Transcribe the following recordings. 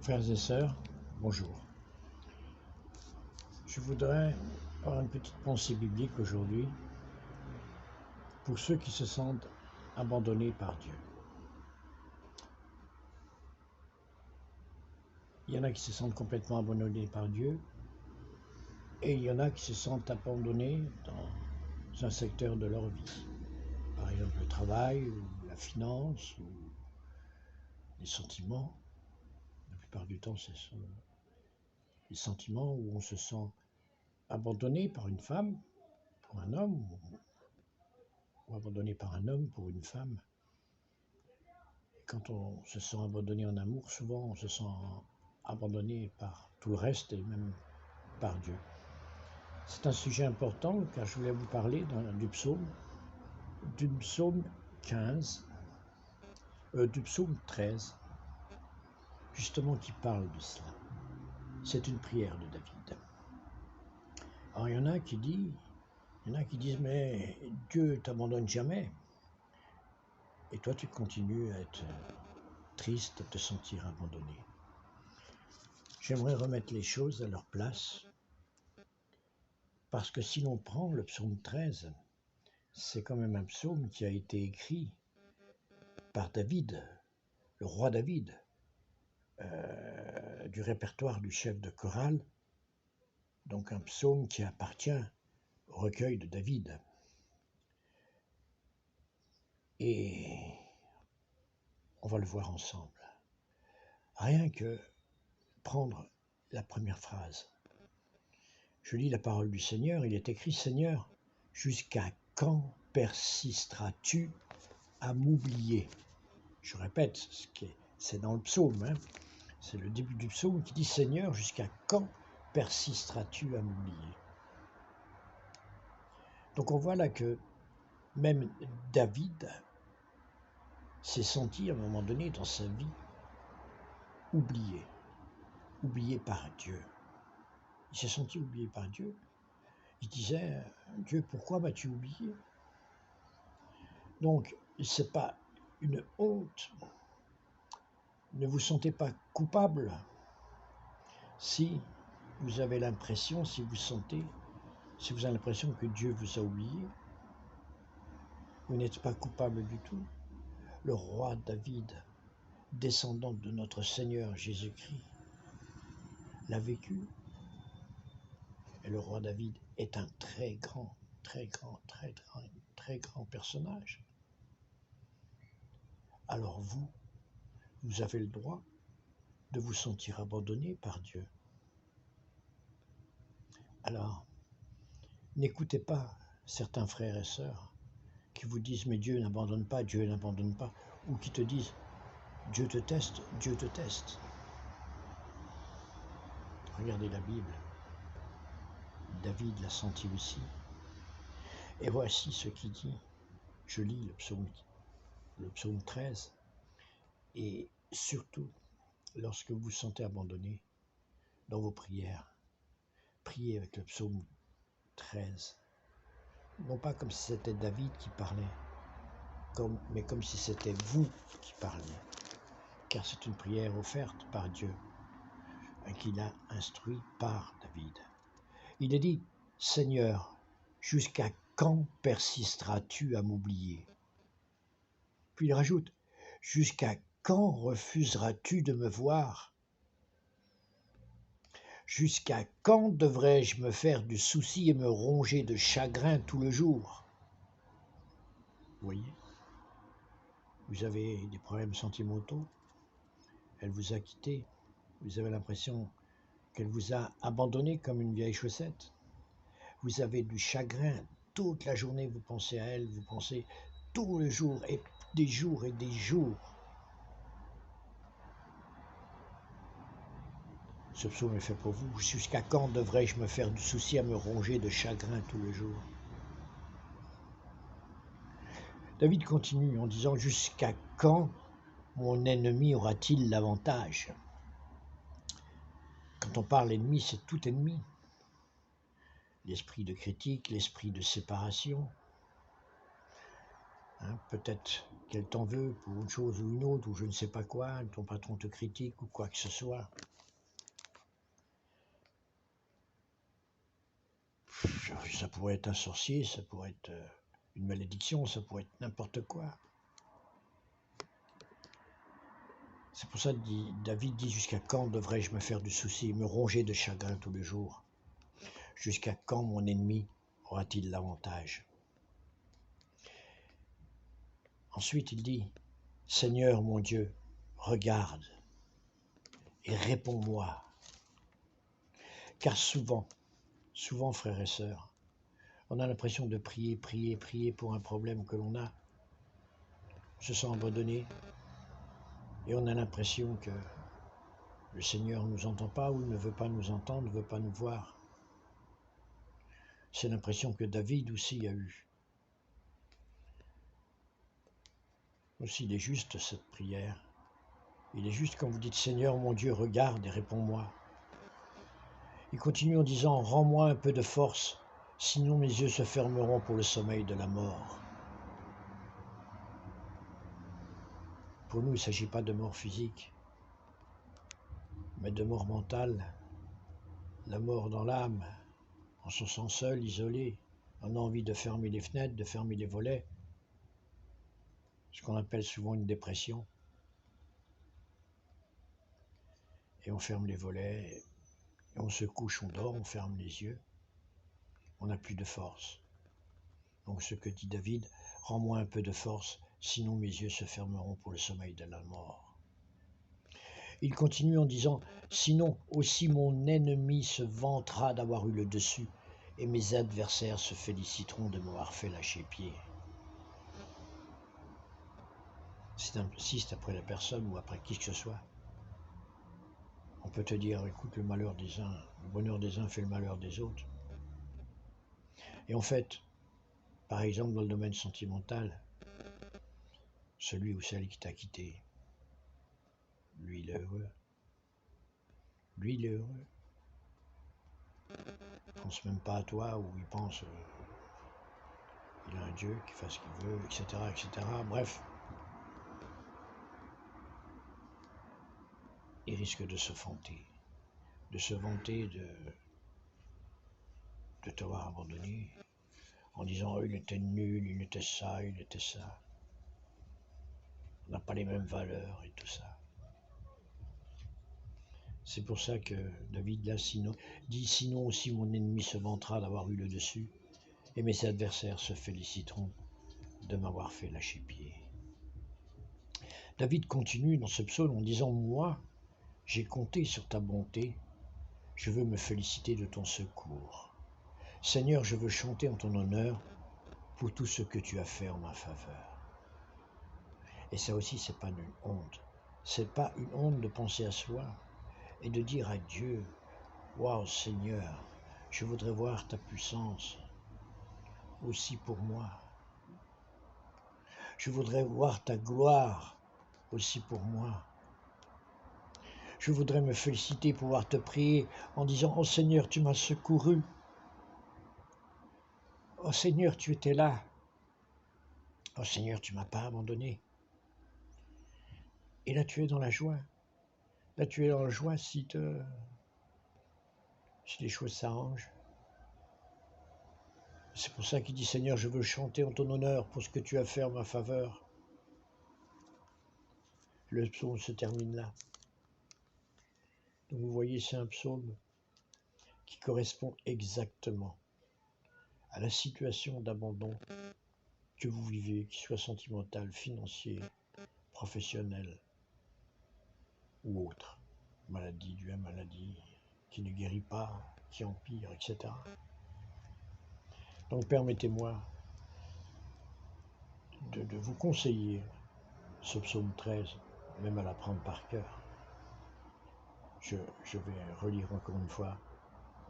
Frères et sœurs, bonjour. Je voudrais avoir une petite pensée biblique aujourd'hui pour ceux qui se sentent abandonnés par Dieu. Il y en a qui se sentent complètement abandonnés par Dieu et il y en a qui se sentent abandonnés dans un secteur de leur vie. Par exemple le travail, ou la finance, ou les sentiments. La plupart du temps, ce sont les sentiments où on se sent abandonné par une femme, pour un homme, ou abandonné par un homme pour une femme. Quand on se sent abandonné en amour, souvent on se sent abandonné par tout le reste et même par Dieu. C'est un sujet important car je voulais vous parler du psaume 15, du psaume 13, justement qui parle de cela. C'est une prière de David. Alors il y en a qui disent mais Dieu t'abandonne jamais. Et toi tu continues à être triste, à te sentir abandonné. J'aimerais remettre les choses à leur place. Parce que si l'on prend le psaume 13, c'est quand même un psaume qui a été écrit par David, le roi David, du répertoire du chef de chorale, donc un psaume qui appartient au recueil de David. Et on va le voir ensemble. Rien que prendre la première phrase. Je lis la parole du Seigneur, il est écrit « Seigneur, jusqu'à quand persisteras-tu à m'oublier ?» Je répète, c'est dans le psaume, c'est le début du psaume qui dit « Seigneur, jusqu'à quand persisteras-tu à m'oublier ?» Donc on voit là que même David s'est senti à un moment donné dans sa vie oublié par Dieu. Il s'est senti oublié par Dieu. Il disait « Dieu, pourquoi m'as-tu oublié ?» Donc, ce n'est pas une honte. Ne vous sentez pas coupable si vous avez l'impression, si vous avez l'impression que Dieu vous a oublié. Vous n'êtes pas coupable du tout. Le roi David, descendant de notre Seigneur Jésus-Christ, l'a vécu. Et le roi David est un très grand personnage. Alors vous avez le droit de vous sentir abandonné par Dieu. Alors, n'écoutez pas certains frères et sœurs qui vous disent « mais Dieu n'abandonne pas, Dieu n'abandonne pas » ou qui te disent « Dieu te teste, Dieu te teste ». Regardez la Bible. David l'a senti aussi. Et voici ce qu'il dit. Je lis le psaume 13. Et surtout, lorsque vous vous sentez abandonné dans vos prières, priez avec le psaume 13. Non pas comme si c'était David qui parlait, mais comme si c'était vous qui parliez. Car c'est une prière offerte par Dieu, qu'il a instruit par David. Il a dit « Seigneur, jusqu'à quand persisteras-tu à m'oublier ?» Puis il rajoute « Jusqu'à quand refuseras-tu de me voir ? Jusqu'à quand devrais-je me faire du souci et me ronger de chagrin tout le jour ?» Vous voyez, vous avez des problèmes sentimentaux, elle vous a quitté, vous avez l'impression qu'elle vous a abandonné comme une vieille chaussette. Vous avez du chagrin, toute la journée vous pensez à elle, vous pensez tout le jour et des jours et des jours. Ce psaume est fait pour vous. Jusqu'à quand devrais-je me faire du souci à me ronger de chagrin tout le jour ? David continue en disant « Jusqu'à quand mon ennemi aura-t-il l'avantage ?» Quand on parle ennemi, c'est tout ennemi. L'esprit de critique, l'esprit de séparation. Peut-être qu'elle t'en veut pour une chose ou une autre, ou je ne sais pas quoi, ton patron te critique ou quoi que ce soit. Ça pourrait être un sorcier, ça pourrait être une malédiction, ça pourrait être n'importe quoi. C'est pour ça que David dit, jusqu'à quand devrais-je me faire du souci, me ronger de chagrin tous les jours? Jusqu'à quand mon ennemi aura-t-il l'avantage? Ensuite il dit, Seigneur mon Dieu, regarde et réponds-moi. Car souvent, frères et sœurs, on a l'impression de prier pour un problème que l'on a, on se sent abandonné, et on a l'impression que le Seigneur ne nous entend pas, ou ne veut pas nous entendre, ne veut pas nous voir. C'est l'impression que David aussi a eue. Aussi, il est juste cette prière. Il est juste quand vous dites, Seigneur mon Dieu, regarde et réponds-moi. Il continue en disant, rends-moi un peu de force, sinon mes yeux se fermeront pour le sommeil de la mort. Pour nous, il ne s'agit pas de mort physique, mais de mort mentale, la mort dans l'âme. On se sent seul, isolé, on a envie de fermer les fenêtres, de fermer les volets, ce qu'on appelle souvent une dépression. Et on ferme les volets, et on se couche, on dort, on ferme les yeux, on n'a plus de force. Donc ce que dit David, rends-moi un peu de force, sinon mes yeux se fermeront pour le sommeil de la mort. Il continue en disant, sinon aussi mon ennemi se vantera d'avoir eu le dessus, et mes adversaires se féliciteront de m'avoir fait lâcher pied. Si insiste après la personne ou après qui que ce soit, on peut te dire, écoute, le malheur des uns, le bonheur des uns fait le malheur des autres. Et en fait, par exemple dans le domaine sentimental, celui ou celle qui t'a quitté, lui il est heureux. Lui il est heureux. Il ne pense même pas à toi, ou il pense il a un Dieu qui fasse ce qu'il veut, etc., etc. Bref, il risque de se vanter, de t'avoir abandonné, en disant, oh, il était nul, il était ça, on n'a pas les mêmes valeurs et tout ça. C'est pour ça que David là dit, sinon aussi mon ennemi se vantera d'avoir eu le dessus, et mes adversaires se féliciteront de m'avoir fait lâcher pied. David continue dans ce psaume en disant, moi, j'ai compté sur ta bonté, je veux me féliciter de ton secours. Seigneur, je veux chanter en ton honneur pour tout ce que tu as fait en ma faveur. Et ça aussi, c'est pas une honte. C'est pas une honte de penser à soi et de dire à Dieu, waouh Seigneur, je voudrais voir ta puissance aussi pour moi. Je voudrais voir ta gloire aussi pour moi. Je voudrais me féliciter, pouvoir te prier en disant, oh Seigneur, tu m'as secouru. Oh Seigneur, tu étais là. Oh Seigneur, tu ne m'as pas abandonné. Et là, tu es dans la joie. Là, tu es dans la joie si les choses s'arrangent. C'est pour ça qu'il dit, Seigneur, je veux chanter en ton honneur pour ce que tu as fait en ma faveur. Le psaume se termine là. Donc vous voyez, c'est un psaume qui correspond exactement à la situation d'abandon que vous vivez, qu'il soit sentimental, financier, professionnel ou autre. Maladie, due à maladie, qui ne guérit pas, qui empire, etc. Donc permettez-moi de vous conseiller ce psaume 13, même à l'apprendre par cœur. Je vais relire encore une fois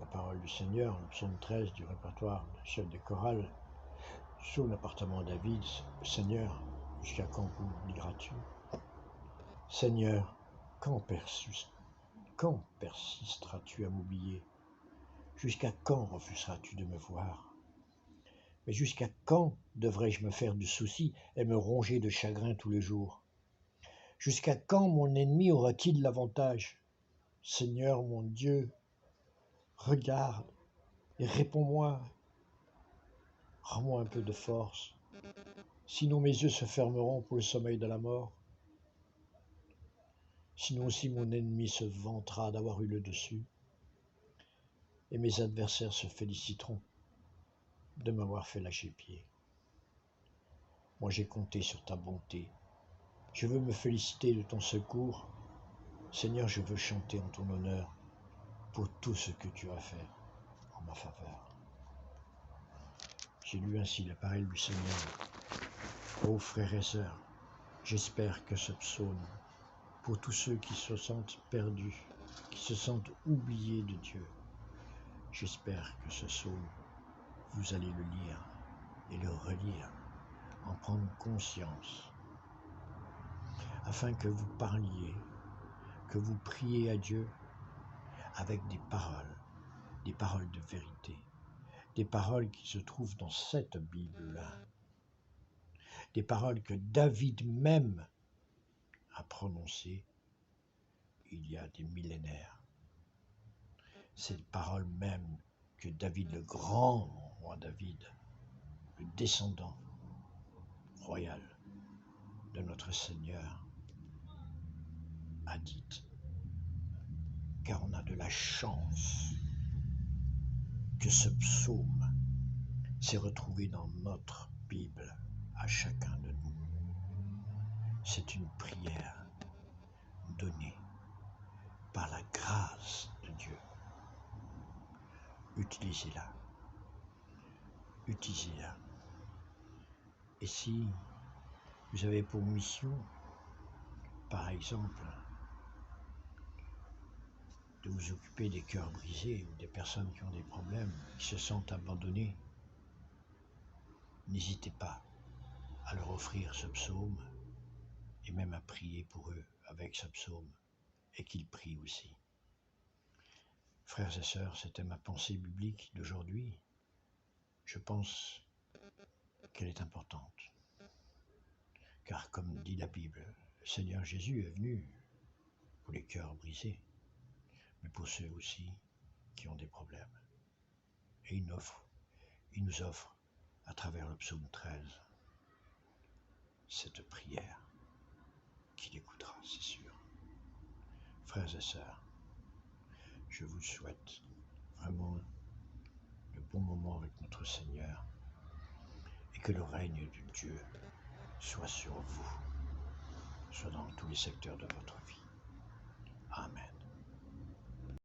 la parole du Seigneur, le psaume 13 du répertoire du chef de chorale, sur l'appartement David. Seigneur, jusqu'à quand m'oublieras-tu? Seigneur, quand persisteras-tu à m'oublier? Jusqu'à quand refuseras-tu de me voir? Mais jusqu'à quand devrais-je me faire de soucis et me ronger de chagrin tous les jours? Jusqu'à quand mon ennemi aura-t-il l'avantage? Seigneur mon Dieu, regarde et réponds-moi. Rends-moi un peu de force, sinon mes yeux se fermeront pour le sommeil de la mort. Sinon aussi mon ennemi se vantera d'avoir eu le dessus, et mes adversaires se féliciteront de m'avoir fait lâcher pied. Moi j'ai compté sur ta bonté. Je veux me féliciter de ton secours. Seigneur, je veux chanter en ton honneur pour tout ce que tu as fait en ma faveur. J'ai lu ainsi la parole du Seigneur. Ô frères et sœurs, j'espère que ce psaume, pour tous ceux qui se sentent perdus, qui se sentent oubliés de Dieu, j'espère que ce psaume, vous allez le lire et le relire, en prendre conscience, afin que vous parliez, que vous priez à Dieu avec des paroles de vérité, des paroles qui se trouvent dans cette Bible-là, des paroles que David même a prononcées il y a des millénaires. Cette parole même que David, le grand roi David, le descendant royal de notre Seigneur, a dite. Car on a de la chance que ce psaume s'est retrouvé dans notre Bible à chacun de nous. C'est une prière donnée par la grâce de Dieu. Utilisez-la. Utilisez-la. Et si vous avez pour mission, par exemple, de vous occuper des cœurs brisés ou des personnes qui ont des problèmes, qui se sentent abandonnées, n'hésitez pas à leur offrir ce psaume et même à prier pour eux avec ce psaume et qu'ils prient aussi. Frères et sœurs, c'était ma pensée biblique d'aujourd'hui. Je pense qu'elle est importante. Car comme dit la Bible, le Seigneur Jésus est venu pour les cœurs brisés, mais pour ceux aussi qui ont des problèmes. Et il nous offre, à travers le psaume 13, cette prière qu'il écoutera, c'est sûr. Frères et sœurs, je vous souhaite vraiment le bon moment avec notre Seigneur et que le règne de Dieu soit sur vous, soit dans tous les secteurs de votre vie. Amen.